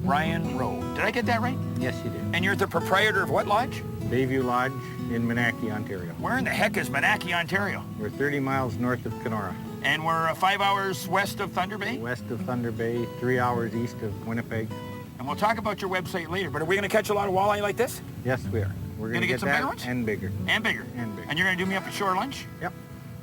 Brian Rowe. Did I get that right? Yes, you did. And you're the proprietor of what lodge? Bayview Lodge in Minaki, Ontario. Where in the heck is Minaki, Ontario? We're 30 miles north of Kenora. And we're 5 hours west of Thunder Bay? West of Thunder Bay, 3 hours east of Winnipeg. And we'll talk about your website later, but are we going to catch a lot of walleye like this? Yes, we are. We're going to get some bigger that ones? and bigger. And bigger? And bigger. And you're going to do me up at shore lunch? Yep.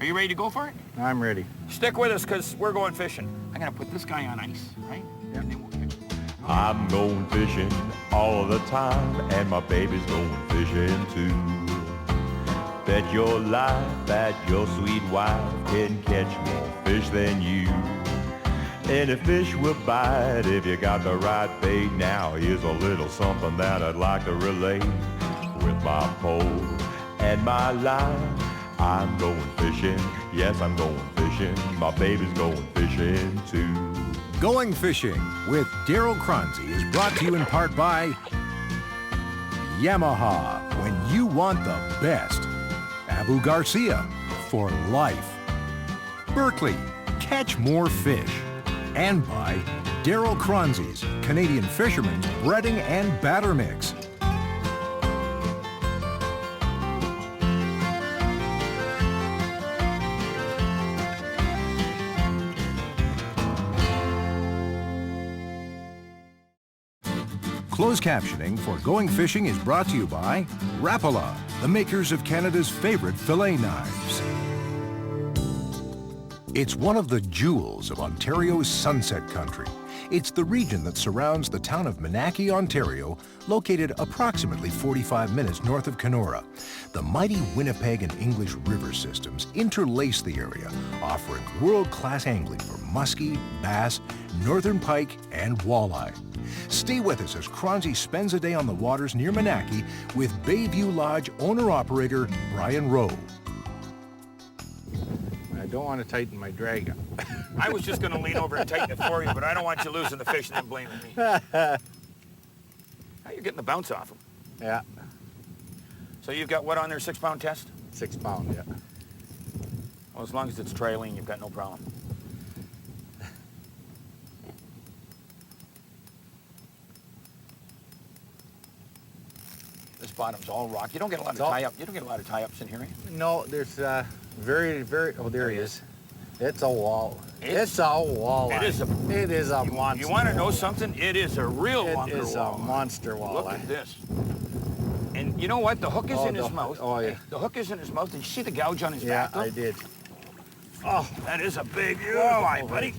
Are you ready to go for it? I'm ready. Stick with us, because we're going fishing. I'm going to put this guy on ice, right? Yep. And then we'll catch him. I'm going fishing all the time, and my baby's going fishing too. Bet your life that your sweet wife can catch more fish than you. Any fish will bite if you got the right bait. Now here's a little something that I'd like to relate. With my pole and my line, I'm going fishing. Yes, I'm going fishing. My baby's going fishing too. Going Fishing with Daryl Cronzy is brought to you in part by Yamaha, when you want the best. Abu Garcia, for life. Berkeley, catch more fish. And by Daryl Cronzy's Canadian Fisherman's Breading and Batter Mix. Closed captioning for Going Fishing is brought to you by Rapala, the makers of Canada's favorite fillet knives. It's one of the jewels of Ontario's Sunset Country. It's the region that surrounds the town of Minaki, Ontario, located approximately 45 minutes north of Kenora. The mighty Winnipeg and English river systems interlace the area, offering world-class angling for muskie, bass, northern pike, and walleye. Stay with us as Cronzy spends a day on the waters near Minaki with Bayview Lodge owner-operator Brian Rowe. I don't want to tighten my drag up. I was just going to lean over and tighten it for you, but I don't want you losing the fish and then blaming me. How you getting the bounce off them? Yeah, So you've got what on their 6-pound test? 6 pound, yeah. Well, as long as it's trilene, you've got no problem. This bottom's all rock. You don't get a lot of tie-up. You don't get a lot of tie-ups in here, eh? No, there's very, oh, there he is. It's a wall. It's a walleye. It is a monster. You want to know something? It is a real It wonker is a walleye. monster walleye. Look at this. And you know what? The hook is in his mouth. Oh, yeah. The hook is in his mouth. Did you see the gouge on his Yeah, back? though? I did. Oh, that is a big walleye, buddy.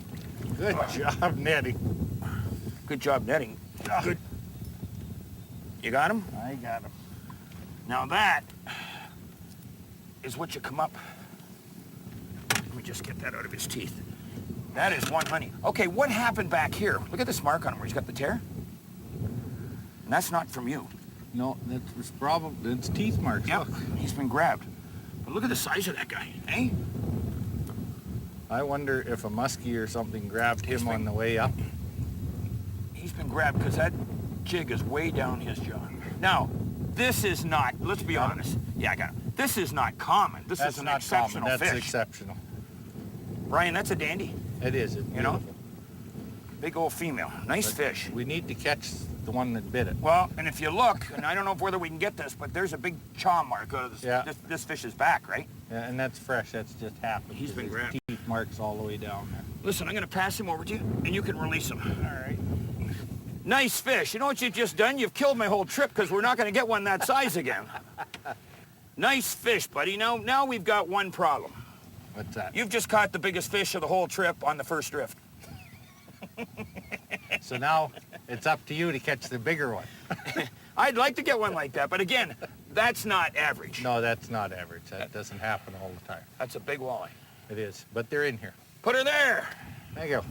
Good job netting. Good job netting. Good. You got him? I got him. Now that is what you come up. Let me just get that out of his teeth. That is one honey. Okay, what happened back here? Look at this mark on him where he's got the tear. And that's not from you. No, that's probably, it's teeth marks. Yep, Look. he's been grabbed. But look at the size of that guy, eh? I wonder if a muskie or something grabbed him on the way up. He's been grabbed because that jig is way down his jaw. Now, this is not, let's be honest. Yeah, I got it. This is not common. This is an exceptional That's fish. exceptional. Brian, that's a dandy. It is. It's You know? beautiful. Big old female. Nice But fish. We need to catch the one that bit it. Well, and if you look, and I don't know whether we can get this, but there's a big chaw mark out of this, Yeah. this fish's back, right? Yeah, and that's fresh. That's just happened. He's been There's grabbed. teeth marks all the way down there. Listen, I'm going to pass him over to you, and you can release him. All right. Nice fish. You know what you've just done? You've killed my whole trip because we're not going to get one that size again. Nice fish, buddy. Now we've got one problem. What's that? You've just caught the biggest fish of the whole trip on the first drift. So now it's up to you to catch the bigger one. I'd like to get one like that, but again, that's not average. No, that's not average. That doesn't happen all the time. That's a big walleye. It is, but they're in here. Put her there. There you go.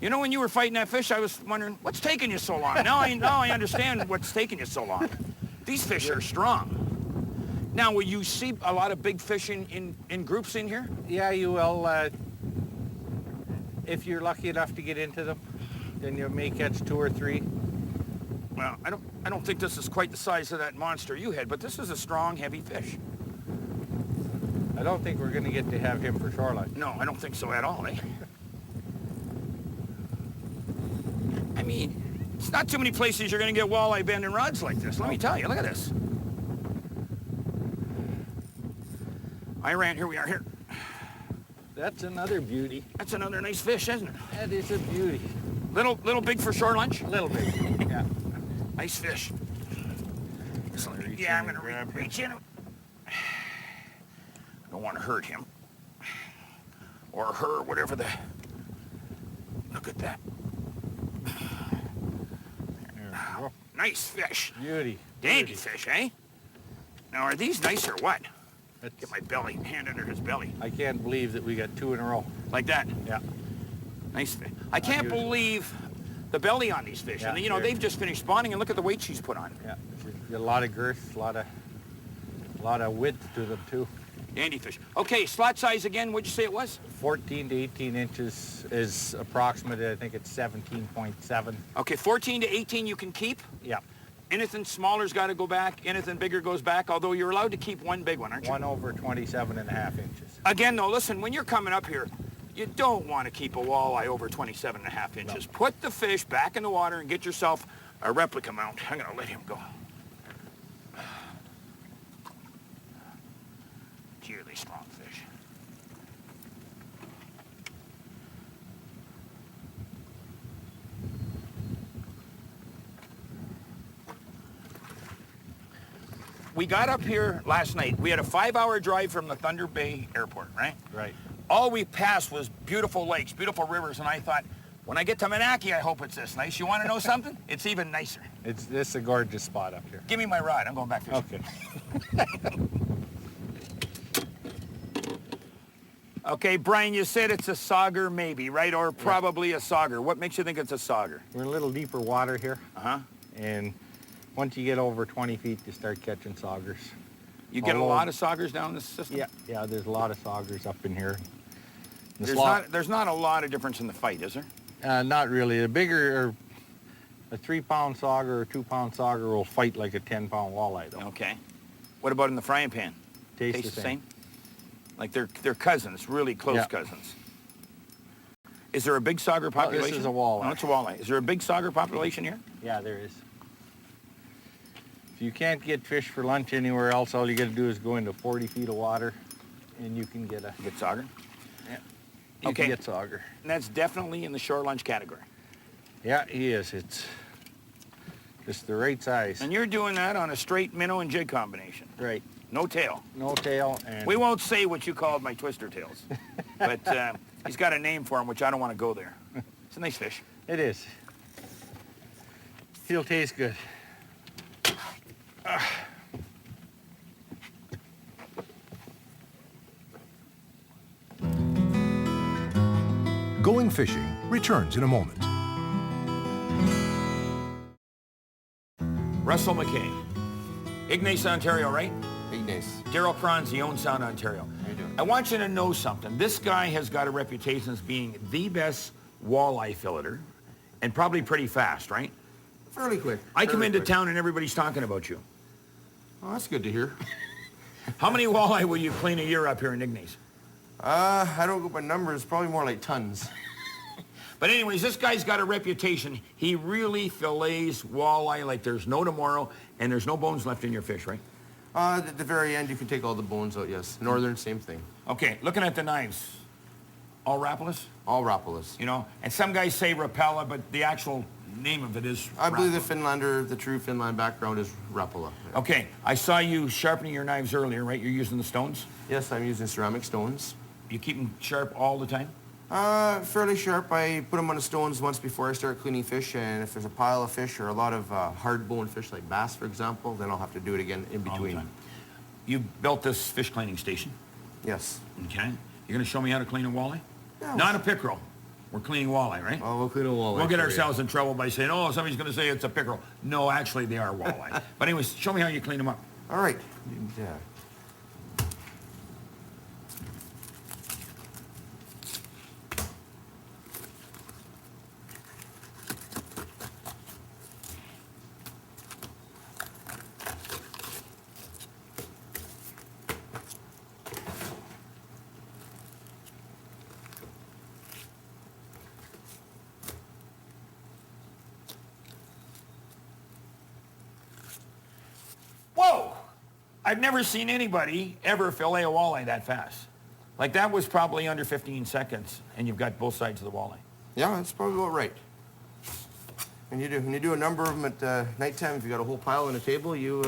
You know, when you were fighting that fish, I was wondering, what's taking you so long? Now I understand what's taking you so long. These fish are strong. Now, will you see a lot of big fish in groups in here? Yeah, you will. If you're lucky enough to get into them, then you may catch 2 or 3. Well, I don't think this is quite the size of that monster you had, but this is a strong, heavy fish. I don't think we're going to get to have him for shoreline. No, I don't think so at all, eh? I mean, it's not too many places you're going to get walleye bending rods like this. Let me tell you, look at this. Here we are here. That's another beauty. That's another nice fish, isn't it? That is a beauty. Little big for shore lunch? Little bit, yeah. Nice fish. I'm going to reach in. I don't want to hurt him. Or her, whatever the... Look at that. There we go. Nice fish. Beauty. Dandy Beauty. fish, eh? Now, are these nice or what? That's, Get my belly, hand under his belly. I can't believe that we got 2 in a row. Like that. Yeah. Nice fish. I can't Unusual. believe the belly on these fish. Yeah, And, you know, they've just finished spawning, and look at the weight she's put on. Yeah. Got a lot of girth, a lot of width to them too. Dandy fish. Okay, slot size again, what'd you say it was? 14 to 18 inches is approximately, I think it's 17.7. Okay, 14 to 18 you can keep. Yeah. Anything smaller's got to go back. Anything bigger goes back, although you're allowed to keep one big one, aren't you? 1 over 27.5 inches. Again, though, listen, when you're coming up here, you don't want to keep a walleye over 27.5 inches. No. Put the fish back in the water and get yourself a replica mount. I'm going to let him go. Dearly strong fish. We got up here last night. We had a 5-hour drive from the Thunder Bay Airport, right? Right. All we passed was beautiful lakes, beautiful rivers, and I thought, when I get to Minaki, I hope it's this nice. You want to know something? It's even nicer. This is a gorgeous spot up here. Give me my rod. I'm going back fishing. Okay. Okay, Brian, you said it's a sauger maybe, right? Or probably a sauger. What makes you think it's a sauger? We're in a little deeper water here. Uh-huh. And once you get over 20 feet, you start catching saugers. You get a Although- lot of saugers down this system? Yeah, there's a lot of saugers up in here. There's not a lot of difference in the fight, is there? Not really. A bigger, or a 3-pound sauger or 2-pound sauger will fight like a 10-pound walleye, though. Okay. What about in the frying pan? Tastes the same. Like they're cousins, really close Yeah. cousins. Is there a big sauger population? this is a walleye. No, it's a walleye. Is there a big sauger population here? Yeah, there is. If you can't get fish for lunch anywhere else, all you got to do is go into 40 feet of water, and you can get a Get sauger? yeah. You Okay. can get sauger. And that's definitely in the shore lunch category. Yeah, he is. It's just the right size. And you're doing that on a straight minnow and jig combination. Right. No tail. No tail, and We won't say what you called my twister tails. But he's got a name for him, which I don't want to go there. It's a nice fish. it is. He'll taste good. Going Fishing returns in a moment. Russell McKay. Ignace, Ontario, right? Ignace. Daryl Cronzi owns Sound Ontario. How you doing? I want you to know something. This guy has got a reputation as being the best walleye filleter and probably pretty fast, right? Fairly quick. I come fairly into quick. town and everybody's talking about you. Oh, that's good to hear. How many walleye will you clean a year up here in Ignace? I don't go by numbers, probably more like tons. But anyways, this guy's got a reputation. He really fillets walleye like there's no tomorrow, and there's no bones left in your fish, right? At the very end, you can take all the bones out, yes. Northern, same thing. Okay, looking at the knives. All Rapalus, All Rapalas. you know? And some guys say Rapala, but the actual name of it is I believe the Rapala. Finlander, the true Finland background is Rapala. Yeah. Okay, I saw you sharpening your knives earlier, right? You're using the stones? Yes, I'm using ceramic stones. You keep them sharp all the time? Fairly sharp. I put them on the stones once before I start cleaning fish, and if there's a pile of fish or a lot of hard-boned fish like bass, for example, then I'll have to do it again in All the between. time. You built this fish cleaning station, Yes. okay? You're gonna show me how to clean a walleye? Yeah, Not a pickerel. We're cleaning walleye, right? Oh, we'll clean a walleye. We'll get for you. ourselves in trouble by saying, oh, somebody's gonna say it's a pickerel. No, actually, they are walleye. But anyways, show me how you clean them up. All right. Yeah. I've never seen anybody ever fillet a walleye that fast. Like that was probably under 15 seconds, and you've got both sides of the walleye. Yeah, that's probably about right. When you do a number of them at nighttime, if you got a whole pile on a table, you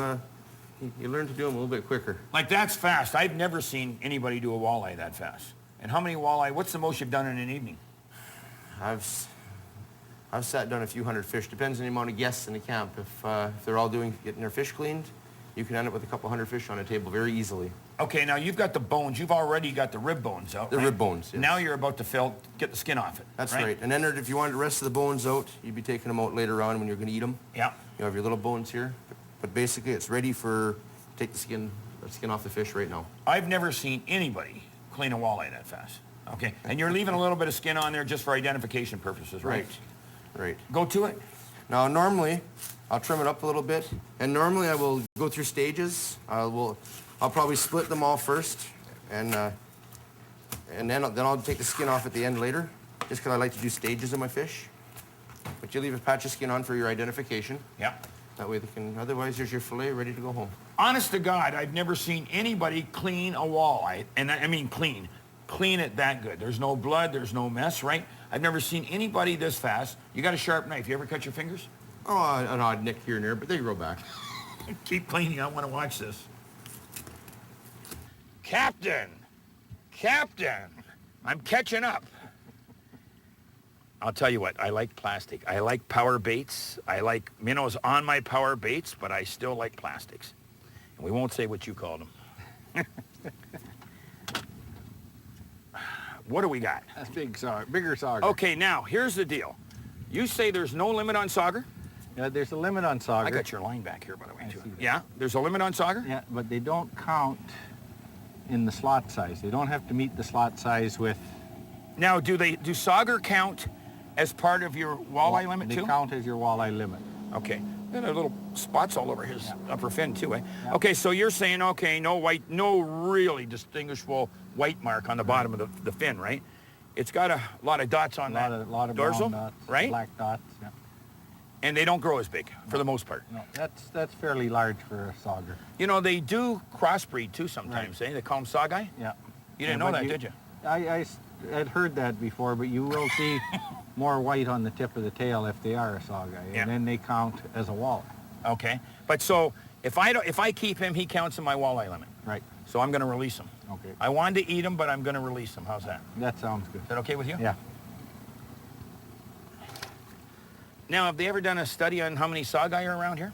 learn to do them a little bit quicker. Like that's fast. I've never seen anybody do a walleye that fast. And how many walleye, what's the most you've done in an evening? I've sat down a few hundred fish. Depends on the amount of guests in the camp. If they're all getting their fish cleaned, you can end up with a couple hundred fish on a table very easily. Okay, now you've got the bones. You've already got the rib bones out, The right? rib bones, yes. Now you're about to get the skin off it. That's right. And then if you wanted the rest of the bones out, you'd be taking them out later on when you're going to eat them. Yeah. You have your little bones here. But basically, it's ready for take the skin off the fish right now. I've never seen anybody clean a walleye that fast. Okay, and you're leaving a little bit of skin on there just for identification purposes, right? Right. Go to it. Now, normally, I'll trim it up a little bit, and normally I will go through stages. I'll probably split them all first, and then I'll take the skin off at the end later, just because I like to do stages of my fish. But you leave a patch of skin on for your identification. Yeah. That way they can. Otherwise, there's your fillet ready to go home. Honest to God, I've never seen anybody clean a walleye, and I mean clean it that good. There's no blood, there's no mess, right? I've never seen anybody this fast. You got a sharp knife. You ever cut your fingers? Oh, an odd nick here and there, but they grow back. Keep cleaning. I want to watch this. Captain, I'm catching up. I'll tell you what, I like plastic. I like power baits. I like minnows on my power baits, but I still like plastics. And we won't say what you called them. What do we got? That's bigger sauger. Okay, now, here's the deal. You say there's no limit on sauger? Yeah, there's a limit on sauger. I got your line back here, by the way, too. see that. Yeah, there's a limit on sauger? Yeah, but they don't count in the slot size. They don't have to meet the slot size with... Now, do sauger count as part of your walleye limit, too? They count as your walleye limit. Okay. There are little spots all over his upper fin, too, eh? Yeah. Okay, so you're saying, okay, no really distinguishable white mark on the bottom of the fin, right? It's got a lot of dots on that A lot of dorsal, brown dots, right? black dots, yeah. And they don't grow as big, for the most part. No, that's fairly large for a sauger. You know, they do crossbreed, too, sometimes, eh? They call them saugai? Yeah. You didn't know that, did you? I had heard that before, but you will see more white on the tip of the tail if they are a saugai, Yeah. and then they count as a walleye. Okay. But so, if I keep him, he counts in my walleye limit. Right. So I'm going to release him. Okay. I wanted to eat him, but I'm going to release him. How's that? That sounds good. Is that okay with you? Yeah. Now, have they ever done a study on how many saugai are around here?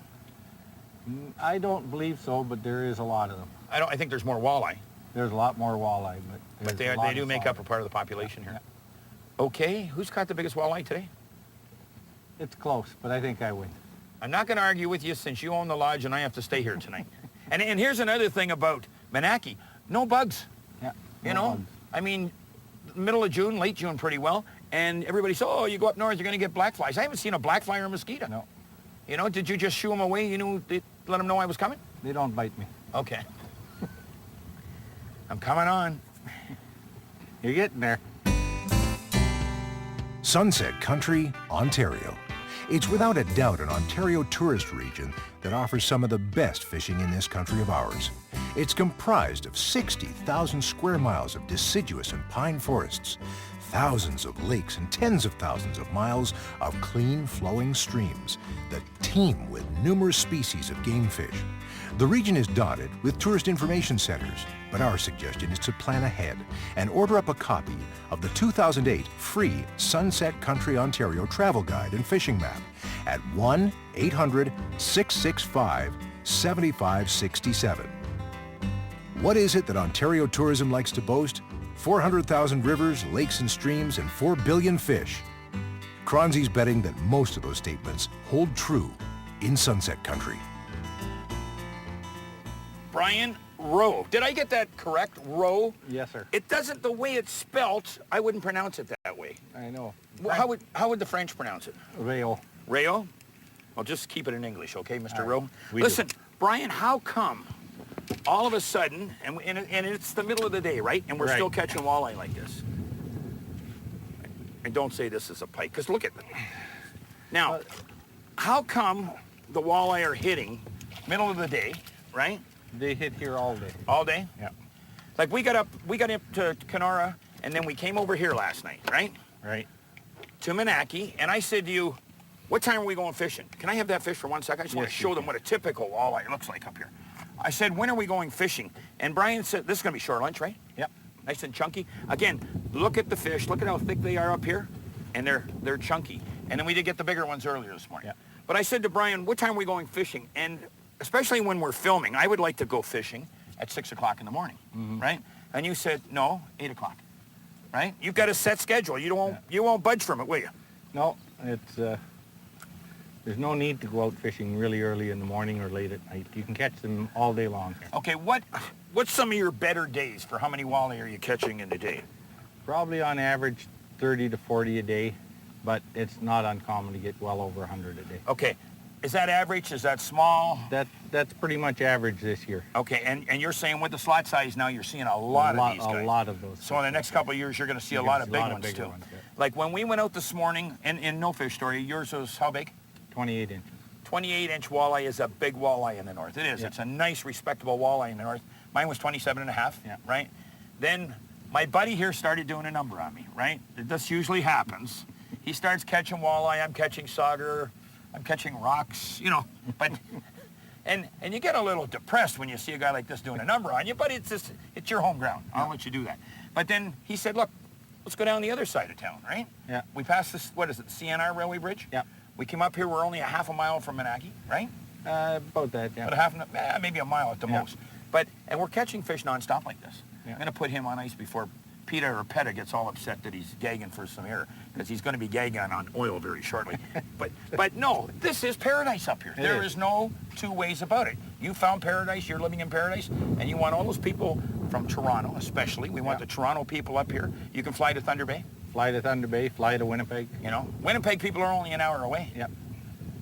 I don't believe so, but there is a lot of them. I think there's more walleye, There's a lot more walleye, but there's a they lot do of make up a sauger. part of the population here. Yeah. Okay, who's caught the biggest walleye today? It's close, but I think I win. I'm not going to argue with you since you own the lodge and I have to stay here tonight. and here's another thing about Minaki. No bugs. Yeah. You no know? bugs. I mean, middle of June, late June pretty well, and everybody says, oh, you go up north, you're going to get black flies. I haven't seen a black fly or a mosquito. No, You know, did you just shoo them away? You knew, let them know I was coming? they don't bite me. Okay. I'm coming on. You're getting there. Sunset Country, Ontario. It's without a doubt an Ontario tourist region that offers some of the best fishing in this country of ours. It's comprised of 60,000 square miles of deciduous and pine forests, thousands of lakes and tens of thousands of miles of clean flowing streams that teem with numerous species of game fish. The region is dotted with tourist information centers, but our suggestion is to plan ahead and order up a copy of the 2008 free Sunset Country Ontario travel guide and fishing map at 1-800-665-7567. What is it that Ontario tourism likes to boast? 400,000 rivers, lakes and streams, and 4 billion fish. Cronzy's betting that most of those statements hold true in Sunset Country. Brian Rowe. Did I get that correct? Rowe? Yes, sir. It doesn't, the way it's spelt, I wouldn't pronounce it that way. I know. Well, how would the French pronounce it? Rail. Rayo? Well, just keep it in English, okay, Mr. All right. Rowe? We do. Listen, Brian, how come all of a sudden, and it's the middle of the day, right? And we're Right. still catching walleye like this. And don't say this is a pike, because look at them. Now, how come the walleye are hitting middle of the day, right? They hit here all day. All day? Yeah. Like we got up to Kenora, and then we came over here last night, right? Right. To Minaki, and I said to you, what time are we going fishing? Can I have that fish for 1 second? I just want to Yes, show you them can. what a typical walleye looks like up here. I said, when are we going fishing? And Brian said, this is going to be short lunch, right? Yep. Nice and chunky. Again, look at the fish. Look at how thick they are up here, and they're chunky. And then we did get the bigger ones earlier this morning. Yep. But I said to Brian, what time are we going fishing? And especially when we're filming, I would like to go fishing at 6 o'clock in the morning, right? And you said, no, 8 o'clock, right? You've got a set schedule. You won't budge from it, will you? No, it's there's no need to go out fishing really early in the morning or late at night. You can catch them all day long here. Okay, what's some of your better days for how many walleye are you catching in a day? Probably on average 30 to 40 a day, but it's not uncommon to get well over 100 a day. Okay, is that average? Is that small? That's pretty much average this year. Okay, and you're saying with the slot size now, you're seeing a lot of these guys. A lot of those. So in the next couple of years, you're going to see a lot of big ones bigger too. ones, yeah. Like when we went out this morning, in No Fish Story, yours was how big? 28 inches. 28-inch walleye is a big walleye in the north. It is. Yeah. It's a nice, respectable walleye in the north. Mine was 27 and a half, Yeah. right? Then my buddy here started doing a number on me, right? This usually happens. He starts catching walleye, I'm catching sauger, I'm catching rocks, you know, but, and you get a little depressed when you see a guy like this doing a number on you, but it's your home ground. I'll let you do that. But then he said, look, let's go down the other side of town, right? Yeah. We passed this, what is it, the CNR Railway Bridge? Yeah. We came up here, we're only a half a mile from Minaki, right? About that, yeah. But maybe a mile at the Yeah. most. And we're catching fish nonstop like this. Yeah. I'm going to put him on ice before Peter or Peta gets all upset that he's gagging for some air, because he's going to be gagging on oil very shortly. but no, this is paradise up here. There is no two ways about it. You found paradise, you're living in paradise, and you want all those people from Toronto especially. We want the Toronto people up here. You can fly to Thunder Bay. Fly to Thunder Bay, fly to Winnipeg. You know, Winnipeg people are only an hour away. Yep.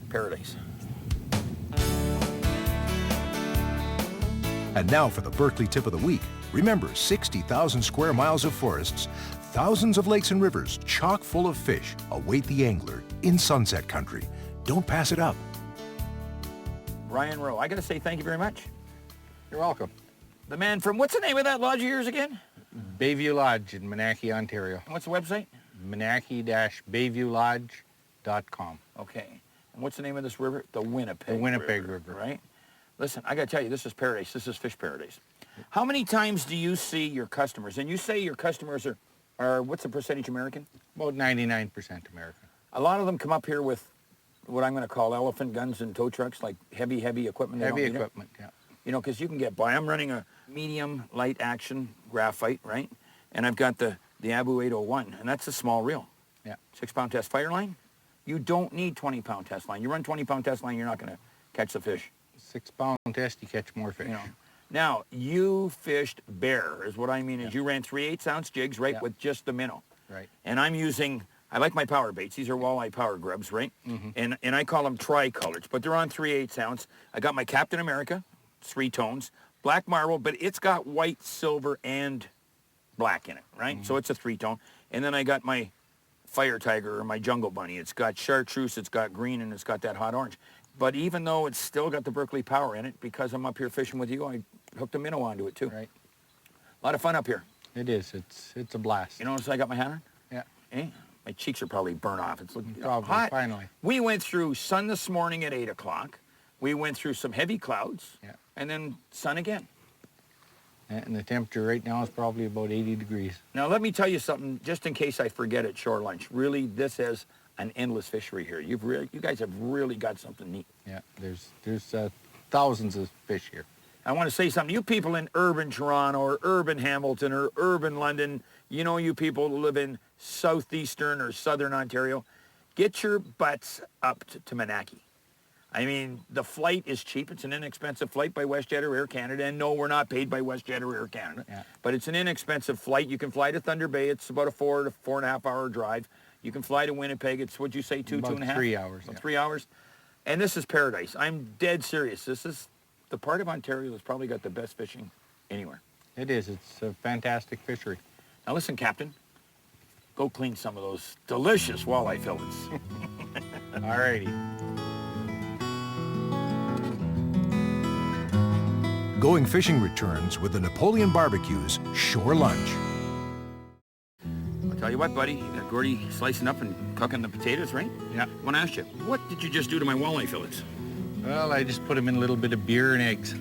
Paradise. And now for the Berkeley tip of the week. Remember, 60,000 square miles of forests, thousands of lakes and rivers chock full of fish await the angler in Sunset Country. Don't pass it up. Ryan Rowe, I got to say thank you very much. You're welcome. The man from, what's the name of that lodge of yours again? Bayview Lodge in Minaki, Ontario. What's the website? Minaki-bayviewlodge.com. Okay. And what's the name of this river? The Winnipeg. The Winnipeg River. Right? Listen, I got to tell you, this is paradise. This is fish paradise. How many times do you see your customers, and you say your customers are what's the percentage American? About 99% American. A lot of them come up here with what I'm going to call elephant guns and tow trucks, like heavy equipment. They Heavy don't need it. equipment, yeah. You know, because you can get by. I'm running a medium light action graphite, right? And I've got the Abu 801, and that's a small reel. Yeah. 6-pound test fire line. You don't need 20-pound test line. You run 20-pound test line, you're not going to catch the fish. 6-pound test, you catch more fish. You know. Now, you fished bare, is what I mean, is you ran 3/8 ounce jigs, right, Yeah. with just the minnow. Right. And I'm using, I like my power baits. These are walleye power grubs, right? And I call them tricolors, but they're on 3/8 ounce. I got my Captain America, 3 tones, black marble, but it's got white, silver, and black in it, right? So it's a 3-tone. And then I got my Fire Tiger or my Jungle Bunny. It's got chartreuse, it's got green, and it's got that hot orange. But even though it's still got the Berkeley power in it, because I'm up here fishing with you, I hooked a minnow onto it too. Right. A lot of fun up here. It is. It's a blast. You notice I got my hat on? Yeah. Eh? My cheeks are probably burnt off. It's looking Probably, hot. finally. We went through sun this morning at 8 o'clock. We went through some heavy clouds. Yeah. And then sun again. And the temperature right now is probably about 80 degrees. Now, let me tell you something, just in case I forget at shore lunch. Really, this is an endless fishery here. You guys have really got something neat. Yeah, there's thousands of fish here. I want to say something. You people in urban Toronto or urban Hamilton or urban London, you know, you people who live in southeastern or southern Ontario, get your butts up to Minaki. I mean, the flight is cheap. It's an inexpensive flight by WestJet or Air Canada. And no, we're not paid by WestJet or Air Canada. Yeah. But it's an inexpensive flight. You can fly to Thunder Bay. It's about a 4 to 4.5 hour drive. You can fly to Winnipeg. It's, what'd you say, two About and a half? 3 hours. About Yeah. 3 hours. And this is paradise. I'm dead serious. This is the part of Ontario that's probably got the best fishing anywhere. It is. It's a fantastic fishery. Now listen, Captain. Go clean some of those delicious walleye fillets. All righty. Going Fishing returns with the Napoleon Barbecue's Shore Lunch. I'll tell you what, buddy, you got Gordy slicing up and cooking the potatoes, right? Yeah. I want to ask you, what did you just do to my walleye fillets? Well, I just put them in a little bit of beer and eggs.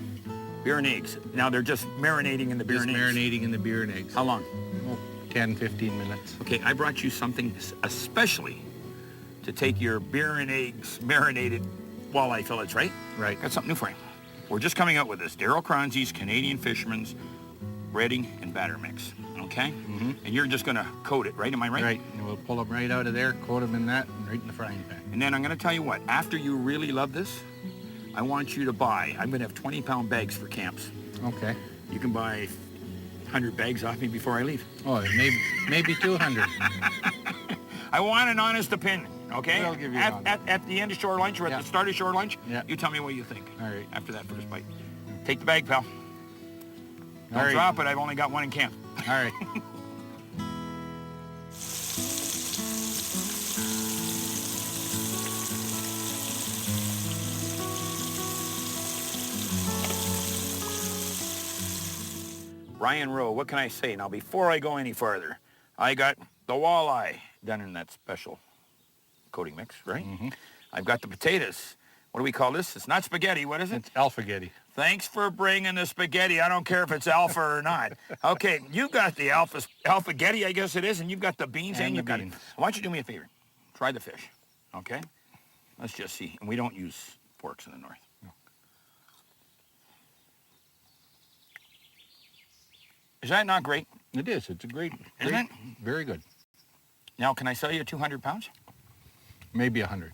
Beer and eggs. Now they're just marinating in the beer Just and eggs. marinating in the beer and eggs. How long? Oh, 10, 15 minutes. Okay, I brought you something especially to take your beer and eggs marinated walleye fillets, right? Right. Got something new for you. We're just coming out with this. Daryl Cronzy's Canadian Fisherman's breading and batter mix, okay? Mm-hmm. And you're just gonna coat it, right? Am I right? Right. And we'll pull them right out of there, coat them in that, and right in the frying pan. And then I'm gonna tell you what, after you really love this, I want you to buy, I'm gonna have 20-pound bags for camps. Okay. You can buy 100 bags off me before I leave. Oh, maybe 200. I want an honest opinion, okay? I'll give you at, one. at the end of shore lunch or at Yeah. the start of shore lunch, Yeah. you tell me what you think. All right. After that first bite. Take the bag, pal. Don't All right. drop it, I've only got one in camp. All right. Ryan Rowe, what can I say? Now, before I go any farther, I got the walleye done in that special coating mix, right? Mm-hmm. I've got the potatoes. What do we call this? It's not spaghetti. What is it? It's alphagetti. Thanks for bringing the spaghetti. I don't care if it's alpha or not. Okay, you've got the alphagetti, I guess it is, and you've got the beans, And you've the got beans. it. I want you to do me a favor. Try the fish, okay? Let's just see. And we don't use forks in the north. Is that not great? It is. It's a great, Isn't it? very good. Now, can I sell you 200 pounds? Maybe 100.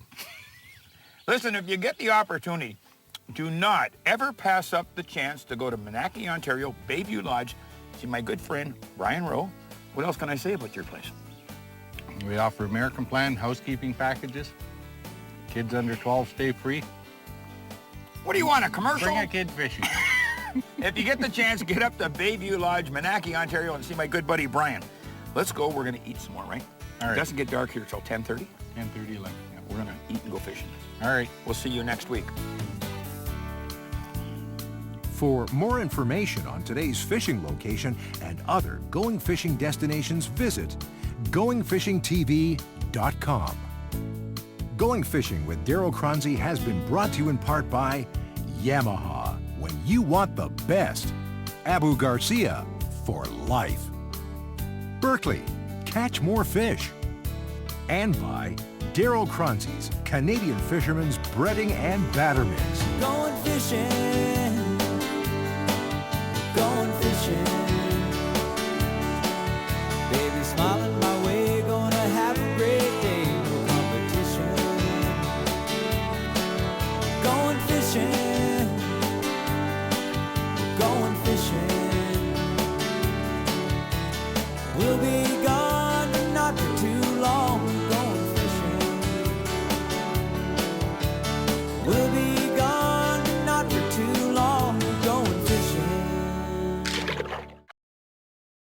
Listen, if you get the opportunity, do not ever pass up the chance to go to Minaki, Ontario, Bayview Lodge, see my good friend, Brian Rowe. What else can I say about your place? We offer American Plan housekeeping packages. Kids under 12 stay free. What do you want, a commercial? Bring a kid fishing. If you get the chance, get up to Bayview Lodge, Minaki, Ontario, and see my good buddy, Brian. Let's go. We're going to eat some more, right? All right. It doesn't get dark here till 10:30. 10:30, 11. Yeah. We're going to eat and go fishing. All right. We'll see you next week. For more information on today's fishing location and other going fishing destinations, visit goingfishingtv.com. Going Fishing with Daryl Cronzy has been brought to you in part by Yamaha. When you want the best. Abu Garcia, for life. Berkeley, catch more fish. And by Daryl Cronzy's Canadian Fisherman's Breading and Batter Mix. Going fishing.